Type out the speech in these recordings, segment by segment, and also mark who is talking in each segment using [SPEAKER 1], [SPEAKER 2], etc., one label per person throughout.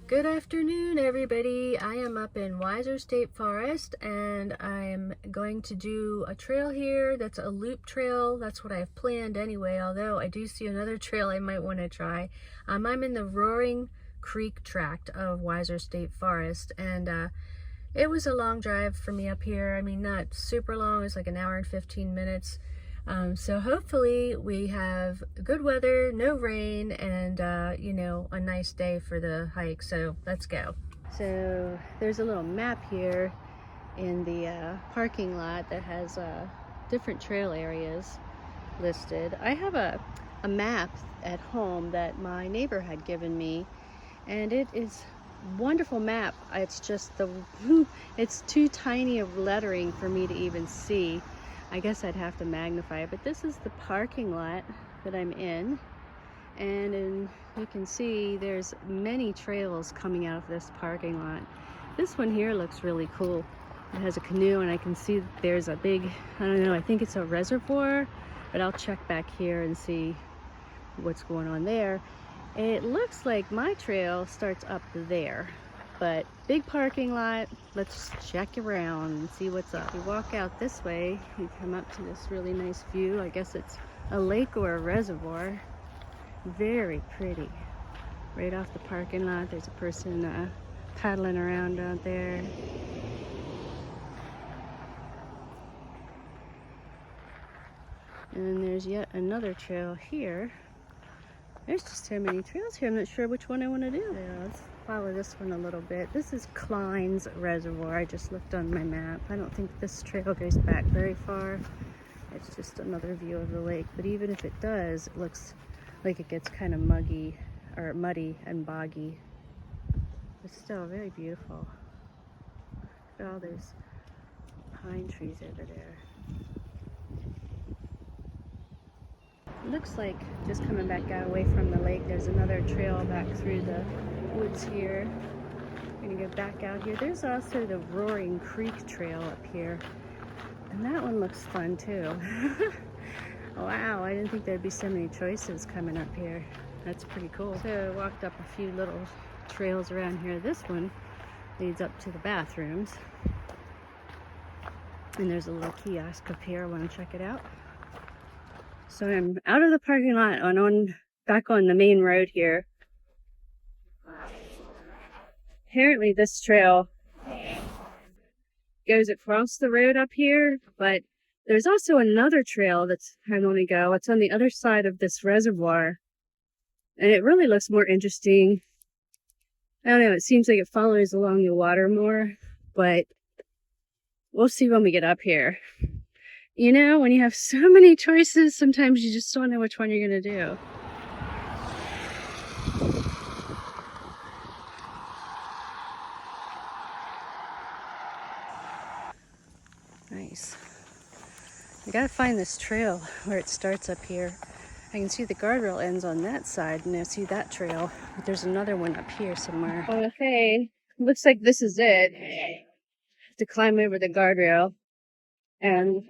[SPEAKER 1] Good afternoon, everybody. I am up in Weiser State Forest and I'm going to do a trail here that's a loop trail. That's what I've planned anyway, although I do see another trail I might want to try. I'm in the Roaring Creek tract of Weiser State Forest, and it was a long drive for me up here. I mean, not super long, it's like an hour and 15 minutes. So hopefully we have good weather, no rain, and you know, a nice day for the hike. So let's go. So there's a little map here in the parking lot that has different trail areas listed. I have a map at home that my neighbor had given me, and it is a wonderful map. It's just it's too tiny of lettering for me to even see. I guess I'd have to magnify it, but this is the parking lot that I'm in, and you can see there's many trails coming out of this parking lot. This one here looks really cool. It has a canoe, and I can see that there's a big, I don't know, I think it's a reservoir, but I'll check back here and see what's going on there. It looks like my trail starts up there, but big parking lot. Let's check around and see what's up. You walk out this way, you come up to this really nice view. I guess it's a lake or a reservoir. Very pretty. Right off the parking lot, there's a person paddling around out there. And then there's yet another trail here. There's just so many trails here. I'm not sure which one I want to do. Yeah, let's follow this one a little bit. This is Kline's Reservoir. I just looked on my map. I don't think this trail goes back very far. It's just another view of the lake. But even if it does, it looks like it gets kind of muddy and boggy. But still very beautiful. Look at all those pine trees over there. Looks like just coming back out away from the lake, there's another trail back through the woods here. We're gonna go back out here. There's also the Roaring Creek trail up here, and that one looks fun too. Wow, I didn't think there'd be so many choices coming up here. That's pretty cool. So I walked up a few little trails around here. This one leads up to the bathrooms, and there's a little kiosk up here. I want to check it out. So I'm out of the parking lot and back on the main road here. Apparently this trail goes across the road up here, but there's also another trail that's I want to go. It's on the other side of this reservoir, and it really looks more interesting. I don't know, it seems like it follows along the water more, but we'll see when we get up here. You know, when you have so many choices, sometimes you just don't know which one you're going to do. Nice. I gotta find this trail where it starts up here. I can see the guardrail ends on that side, and I see that trail, but there's another one up here somewhere. Okay, looks like this is it. To climb over the guardrail, and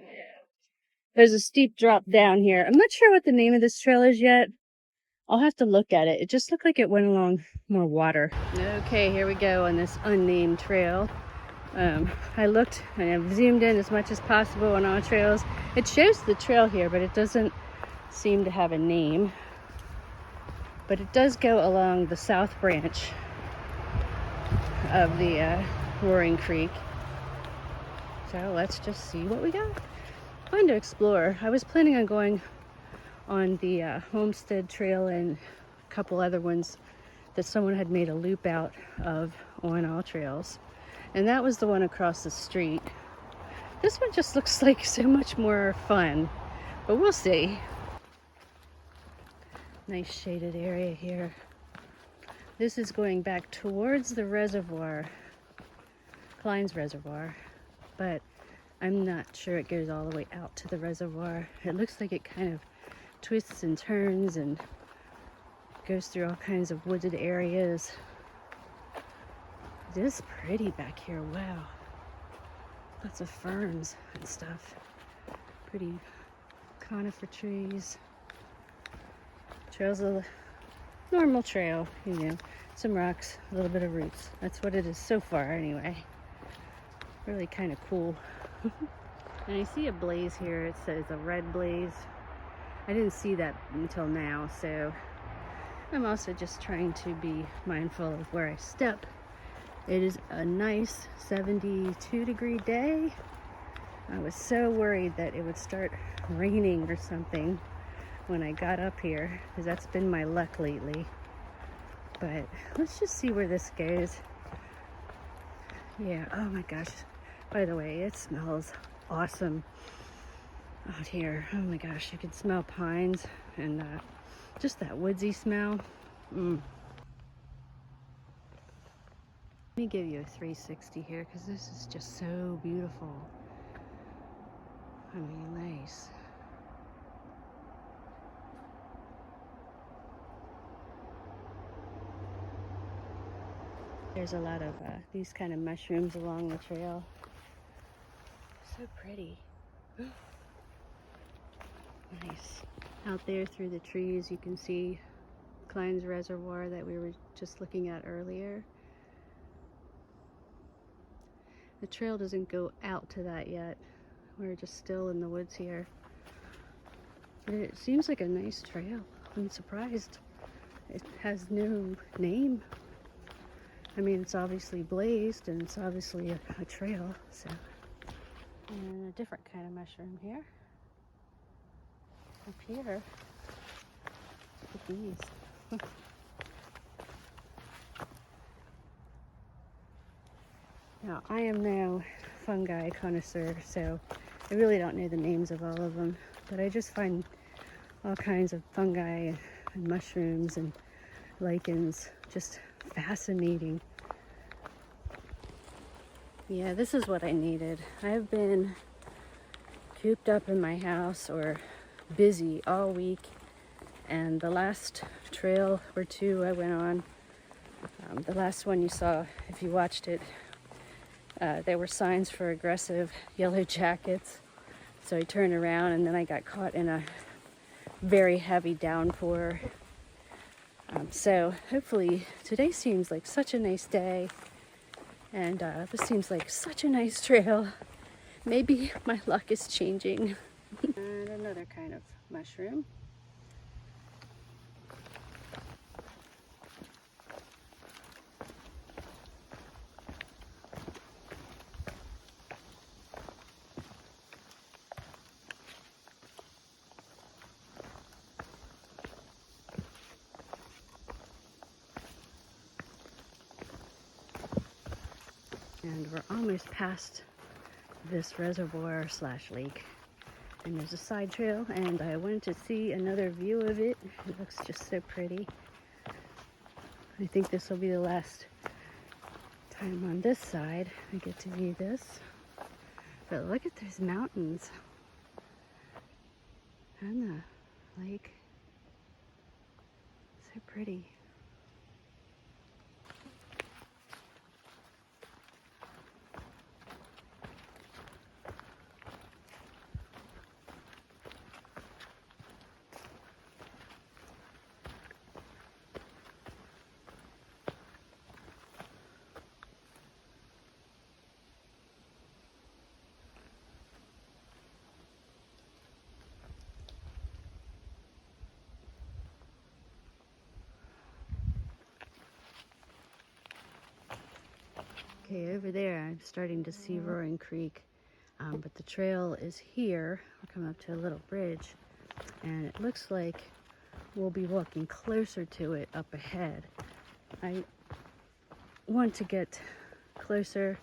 [SPEAKER 1] there's a steep drop down here. I'm not sure what the name of this trail is yet. I'll have to look at it. It just looked like it went along more water. Okay, here we go on this unnamed trail. I looked and I've zoomed in as much as possible on all trails. It shows the trail here, but it doesn't seem to have a name. But it does go along the south branch of the Roaring Creek. So let's just see what we got. Fun to explore. I was planning on going on the Homestead Trail and a couple other ones that someone had made a loop out of on all trails. And that was the one across the street. This one just looks like so much more fun, but we'll see. Nice shaded area here. This is going back towards the reservoir, Kline's Reservoir, but I'm not sure it goes all the way out to the reservoir. It looks like it kind of twists and turns and goes through all kinds of wooded areas. It is pretty back here. Wow. Lots of ferns and stuff. Pretty conifer trees. Trails normal trail, you know, some rocks, a little bit of roots. That's what it is so far anyway. Really kind of cool. And I see a blaze here. It says a red blaze. I didn't see that until now, so I'm also just trying to be mindful of where I step. It is a nice 72-degree day. I was so worried that it would start raining or something when I got up here, because that's been my luck lately. But let's just see where this goes. Yeah, oh my gosh. By the way, it smells awesome out here. Oh my gosh, you can smell pines and just that woodsy smell. Let me give you a 360 here because this is just so beautiful. I mean, nice. There's a lot of these kind of mushrooms along the trail. So pretty. Nice. Out there through the trees you can see Kline's Reservoir that we were just looking at earlier. The trail doesn't go out to that yet. We're just still in the woods here. But it seems like a nice trail. I'm surprised. It has no name. I mean, it's obviously blazed and it's obviously a trail, so. And a different kind of mushroom here. Up here. Look at these. Now, I am no fungi connoisseur, so I really don't know the names of all of them, but I just find all kinds of fungi and mushrooms and lichens just fascinating. Yeah, this is what I needed. I've been cooped up in my house or busy all week, and the last trail or two I went on, the last one you saw, if you watched it, there were signs for aggressive yellow jackets. So I turned around and then I got caught in a very heavy downpour. So hopefully today seems like such a nice day, and this seems like such a nice trail. Maybe my luck is changing. And another kind of mushroom. And we're almost past this reservoir slash lake. And there's a side trail, and I wanted to see another view of it. It looks just so pretty. I think this will be the last time on this side I get to view this. But look at those mountains and the lake. So pretty. Okay, over there I'm starting to see Roaring Creek, but the trail is here. We're coming up to a little bridge, and it looks like we'll be walking closer to it up ahead. I want to get closer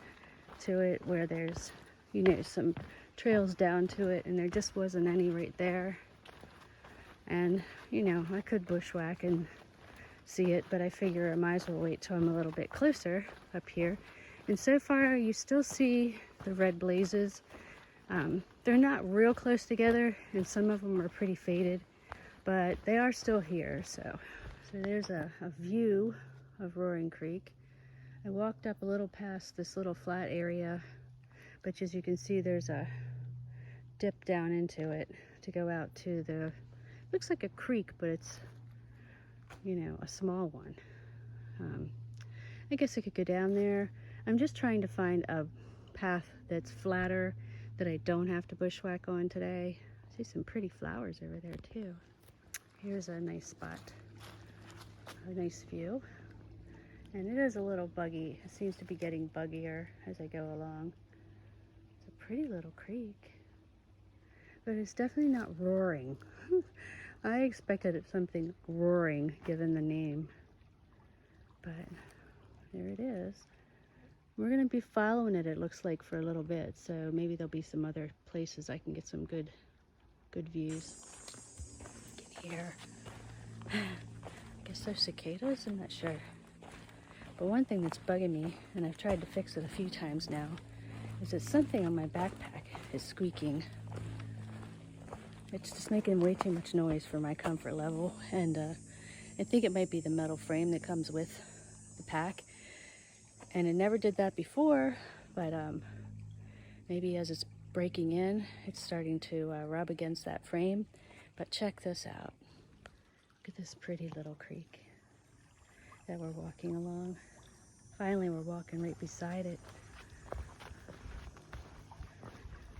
[SPEAKER 1] to it where there's, you know, some trails down to it, and there just wasn't any right there. And, you know, I could bushwhack and see it, but I figure I might as well wait till I'm a little bit closer up here. And so far, you still see the red blazes. They're not real close together, and some of them are pretty faded, but they are still here. So there's a view of Roaring Creek. I walked up a little past this little flat area, but as you can see, there's a dip down into it to go out to the, looks like a creek, but it's you know, a small one. I guess I could go down there. I'm just trying to find a path that's flatter that I don't have to bushwhack on today. I see some pretty flowers over there too. Here's a nice spot, a nice view. And it is a little buggy. It seems to be getting buggier as I go along. It's a pretty little creek, but it's definitely not roaring. I expected something roaring given the name, but there it is. We're gonna be following it, it looks like, for a little bit, so maybe there'll be some other places I can get some good views. I can hear, I guess they're cicadas, I'm not sure. But one thing that's bugging me, and I've tried to fix it a few times now, is that something on my backpack is squeaking. It's just making way too much noise for my comfort level, and I think it might be the metal frame that comes with the pack. And it never did that before, but maybe as it's breaking in, it's starting to rub against that frame. But check this out. Look at this pretty little creek that we're walking along. Finally, we're walking right beside it.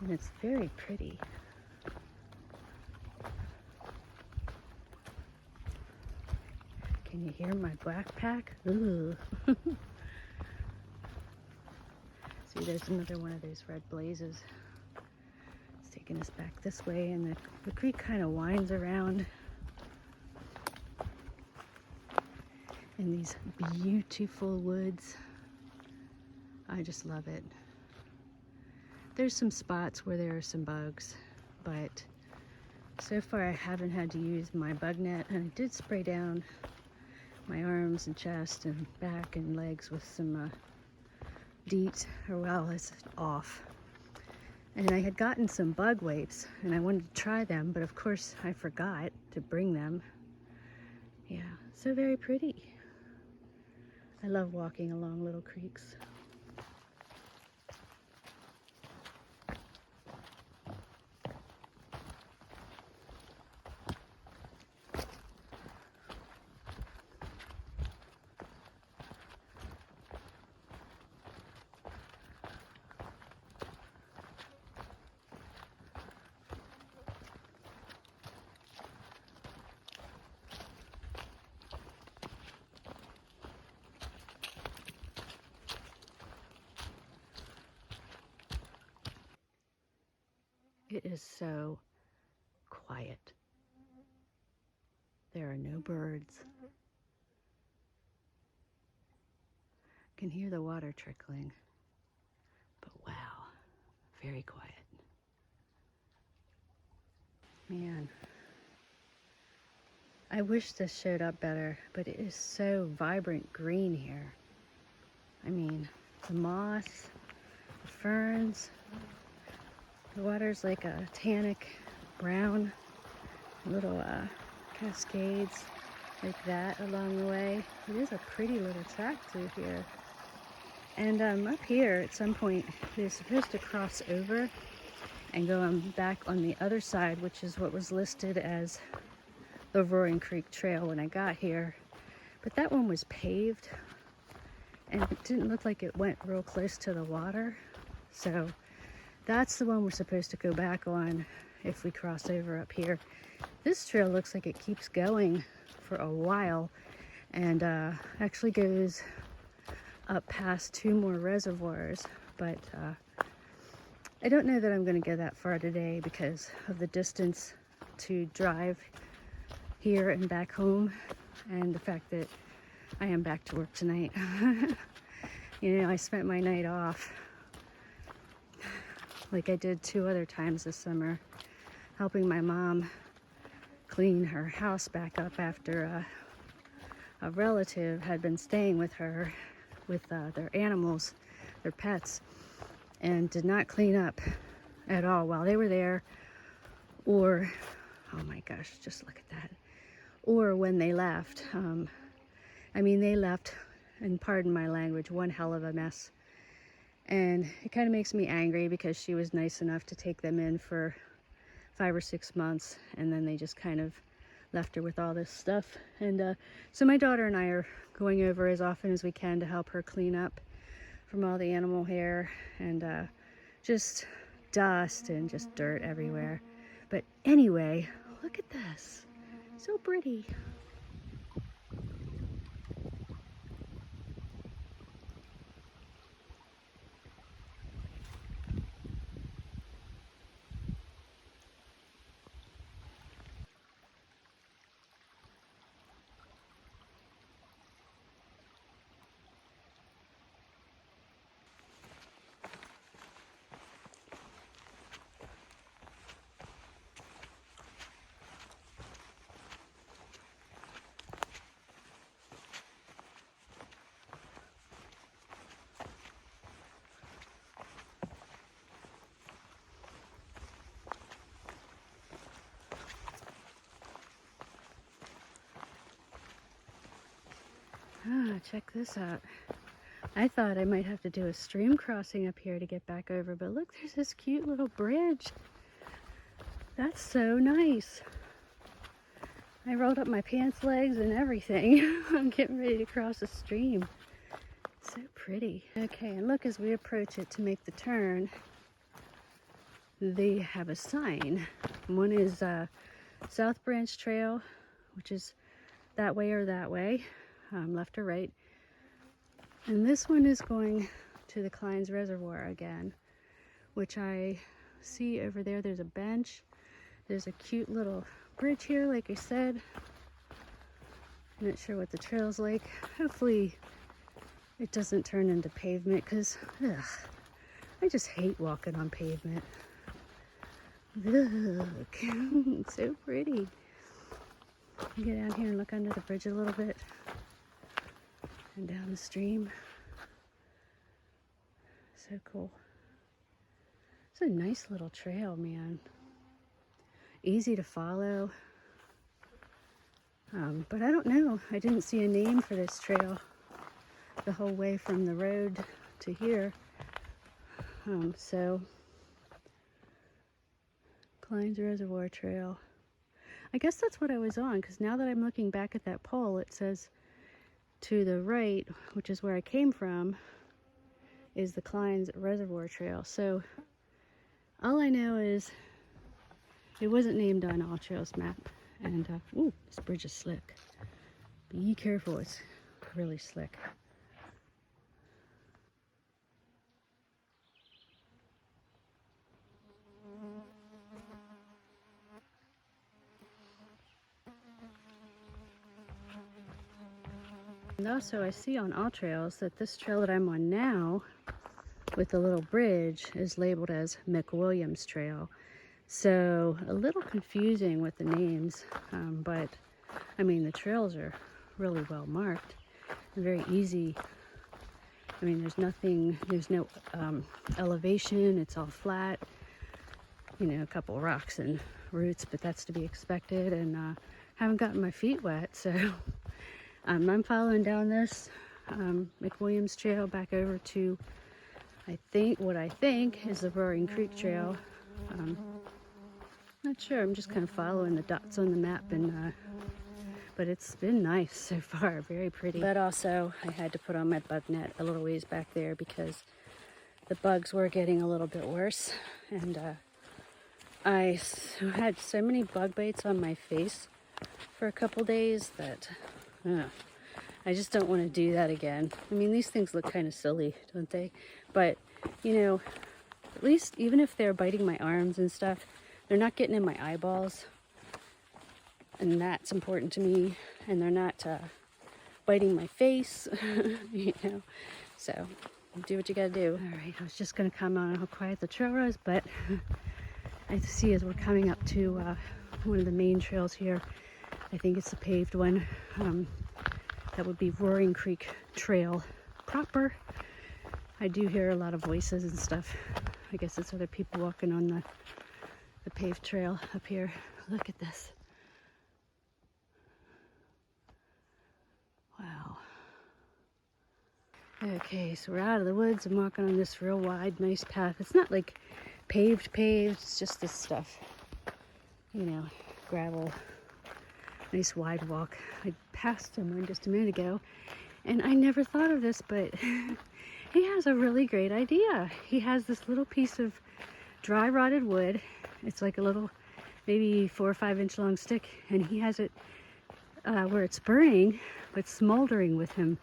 [SPEAKER 1] And it's very pretty. Can you hear my backpack? Ooh. See, there's another one of those red blazes. It's taking us back this way, and the creek kind of winds around in these beautiful woods. I just love it. There's some spots where there are some bugs, but so far I haven't had to use my bug net, and I did spray down my arms and chest and back and legs with some DEET, or well, it's off. And I had gotten some bug wipes and I wanted to try them, but of course I forgot to bring them. Yeah, so very pretty. I love walking along little creeks. It is so quiet. There are no birds. I can hear the water trickling, but wow, very quiet. Man, I wish this showed up better, but it is so vibrant green here. I mean, the moss, the ferns, the water's like a tannic brown, little cascades like that along the way. It is a pretty little track through here. And up here at some point they're supposed to cross over and go back on the other side, which is what was listed as the Roaring Creek Trail when I got here. But that one was paved and it didn't look like it went real close to the water. So that's the one we're supposed to go back on if we cross over up here. This trail looks like it keeps going for a while and actually goes up past 2 more reservoirs, but I don't know that I'm going to go that far today because of the distance to drive here and back home, and the fact that I am back to work tonight. You know, I spent my night off like I did 2 other times this summer, helping my mom clean her house back up after a relative had been staying with her with their animals, their pets, and did not clean up at all while they were there, or, oh my gosh, just look at that, or when they left. I mean, they left, and pardon my language, one hell of a mess. And it kind of makes me angry because she was nice enough to take them in for 5 or 6 months, and then they just kind of left her with all this stuff. And so my daughter and I are going over as often as we can to help her clean up from all the animal hair and just dust and just dirt everywhere. But anyway, look at this. So pretty. Ah, check this out. I thought I might have to do a stream crossing up here to get back over, but look, there's this cute little bridge. That's so nice. I rolled up my pants legs and everything. I'm getting ready to cross a stream. So pretty. Okay, and look, as we approach it to make the turn, they have a sign. One is South Branch Trail, which is that way or that way, left or right. And this one is going to the Kline's Reservoir again, which I see over there. There's a bench. There's a cute little bridge here, like I said. I'm not sure what the trail's like. Hopefully it doesn't turn into pavement, because I just hate walking on pavement. Look, it's so pretty. Get down here and look under the bridge a little bit and down the stream. So cool. It's a nice little trail, man. Easy to follow. But I don't know. I didn't see a name for this trail the whole way from the road to here. So, Kline's Reservoir Trail. I guess that's what I was on, because now that I'm looking back at that pole, it says to the right, which is where I came from, is the Kline's Reservoir Trail. So all I know is it wasn't named on All Trails map. And ooh, this bridge is slick. Be careful, it's really slick. And also I see on All Trails that this trail that I'm on now with the little bridge is labeled as McWilliams Trail. So a little confusing with the names, but I mean the trails are really well marked and very easy. I mean there's no elevation, it's all flat. You know, a couple rocks and roots, but that's to be expected, and haven't gotten my feet wet, so I'm following down this McWilliams Trail back over to what I think is the Roaring Creek Trail. Not sure, I'm just kind of following the dots on the map, and but it's been nice so far, very pretty. But also I had to put on my bug net a little ways back there because the bugs were getting a little bit worse, and I had so many bug bites on my face for a couple days that I just don't want to do that again. I mean, these things look kind of silly, don't they? But, you know, at least even if they're biting my arms and stuff, they're not getting in my eyeballs. And that's important to me. And they're not biting my face, you know. So, do what you gotta do. All right, I was just gonna comment on how quiet the trail was, but I see as we're coming up to one of the main trails here, I think it's the paved one. That would be Roaring Creek Trail proper. I do hear a lot of voices and stuff. I guess it's other people walking on the paved trail up here. Look at this. Wow. Okay, so we're out of the woods and walking on this real wide, nice path. It's not like paved, it's just this stuff. You know, gravel Nice wide walk. I passed someone just a minute ago, and I never thought of this, but he has a really great idea. He has this little piece of dry rotted wood. It's like a little, maybe 4 or 5 inch long stick, and he has it where it's burning, but smoldering with him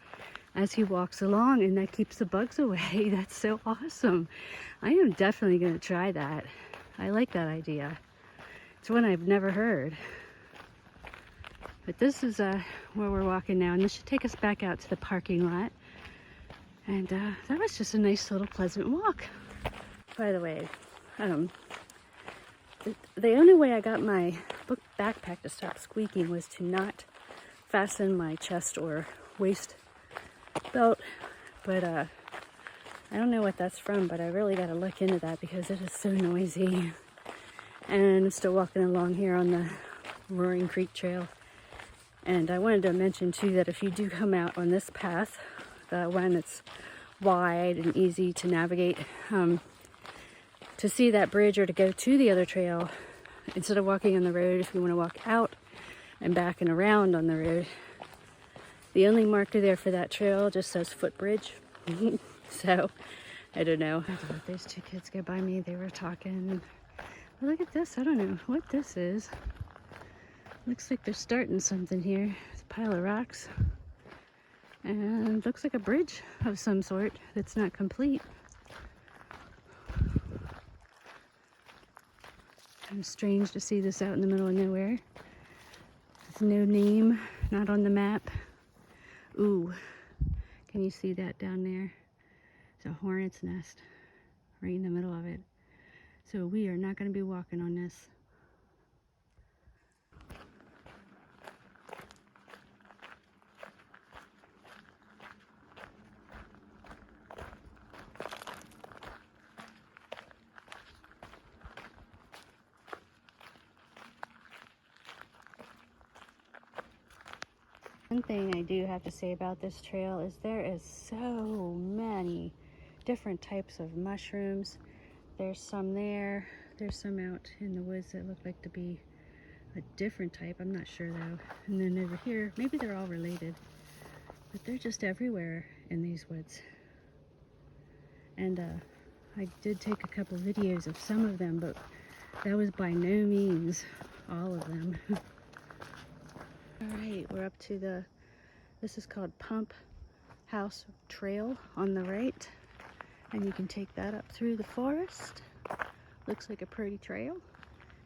[SPEAKER 1] as he walks along, and that keeps the bugs away. That's so awesome. I am definitely going to try that. I like that idea. It's one I've never heard. But this is where we're walking now, and this should take us back out to the parking lot. And that was just a nice little pleasant walk. By the way, the only way I got my book backpack to stop squeaking was to not fasten my chest or waist belt. But I don't know what that's from, but I really got to look into that because it is so noisy. And I'm still walking along here on the Roaring Creek Trail. And I wanted to mention too that if you do come out on this path, the one that's wide and easy to navigate, to see that bridge or to go to the other trail, instead of walking on the road, if you want to walk out and back and around on the road, the only marker there for that trail just says footbridge. So I don't know. I had to let those two kids go by me. They were talking. Well, look at this. I don't know what this is. Looks like they're starting something here. It's a pile of rocks. And looks like a bridge of some sort that's not complete. Kind of strange to see this out in the middle of nowhere. There's no name, not on the map. Ooh, can you see that down there? It's a hornet's nest right in the middle of it. So we are not going to be walking on this. One thing I do have to say about this trail is there is so many different types of mushrooms. There's some there. There's some out in the woods that look like to be a different type. I'm not sure though. And then over here, maybe they're all related, but they're just everywhere in these woods. And I did take a couple videos of some of them, but that was by no means all of them. All right, we're up to this is called Pump House Trail on the right. And you can take that up through the forest. Looks like a pretty trail.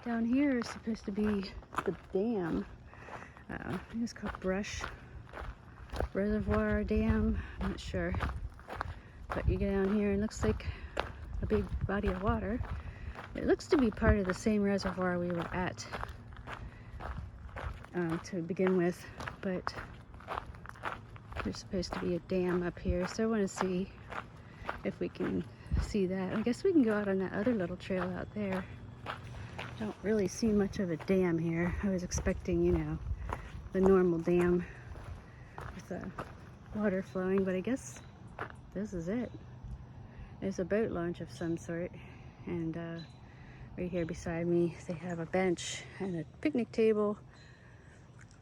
[SPEAKER 1] Down here is supposed to be the dam. I think it's called Reservoir Dam. I'm not sure. But you get down here and it looks like a big body of water. It looks to be part of the same reservoir we were at to begin with, but there's supposed to be a dam up here, so I want to see if we can see that. I guess we can go out on that other little trail out there. Don't really see much of a dam here. I was expecting, you know, the normal dam with the water flowing, but I guess this is it. There's a boat launch of some sort, and right here beside me they have a bench and a picnic table.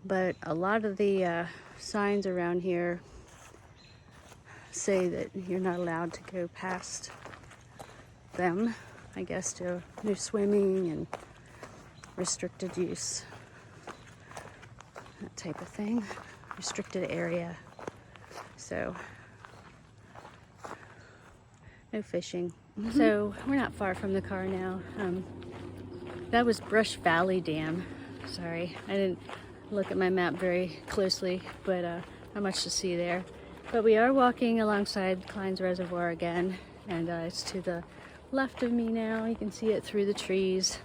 [SPEAKER 1] But a lot of the signs around here say that you're not allowed to go past them. I guess no swimming and restricted use, that type of thing. Restricted area. So, no fishing. So, we're not far from the car now. That was Brush Valley Dam. Sorry, I didn't look at my map very closely, but not much to see there. But we are walking alongside Kline's Reservoir again, and it's to the left of me now. You can see it through the trees.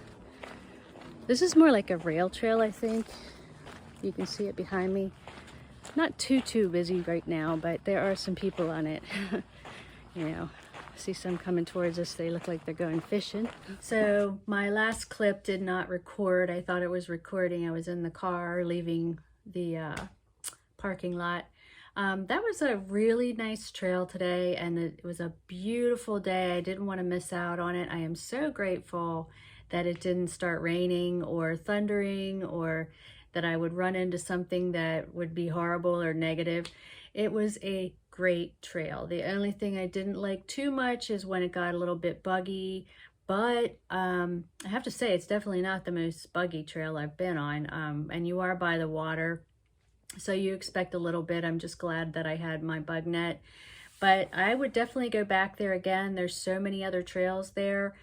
[SPEAKER 1] This is more like a rail trail, I think. You can see it behind me. It's not too busy right now, but there are some people on it. You know, see some coming towards us. They look like they're going fishing. So my last clip did not record. I thought it was recording. I was in the car leaving the parking lot. That was a really nice trail today, and it was a beautiful day. I didn't want to miss out on it. I am so grateful that it didn't start raining or thundering or that I would run into something that would be horrible or negative. It was a great trail. The only thing I didn't like too much is when it got a little bit buggy, but I have to say it's definitely not the most buggy trail I've been on. And you are by the water, so you expect a little bit. I'm just glad that I had my bug net. But I would definitely go back there again. There's so many other trails there.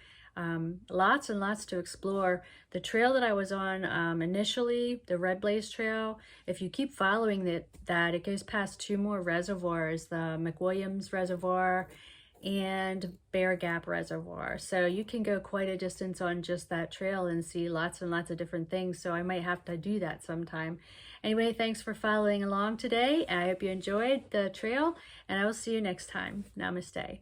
[SPEAKER 1] Lots and lots to explore. The trail that I was on initially, the Red Blaze Trail, if you keep following that, it goes past 2 more reservoirs, the McWilliams Reservoir and Bear Gap Reservoir. So you can go quite a distance on just that trail and see lots and lots of different things. So I might have to do that sometime. Anyway, thanks for following along today. I hope you enjoyed the trail, and I will see you next time. Namaste.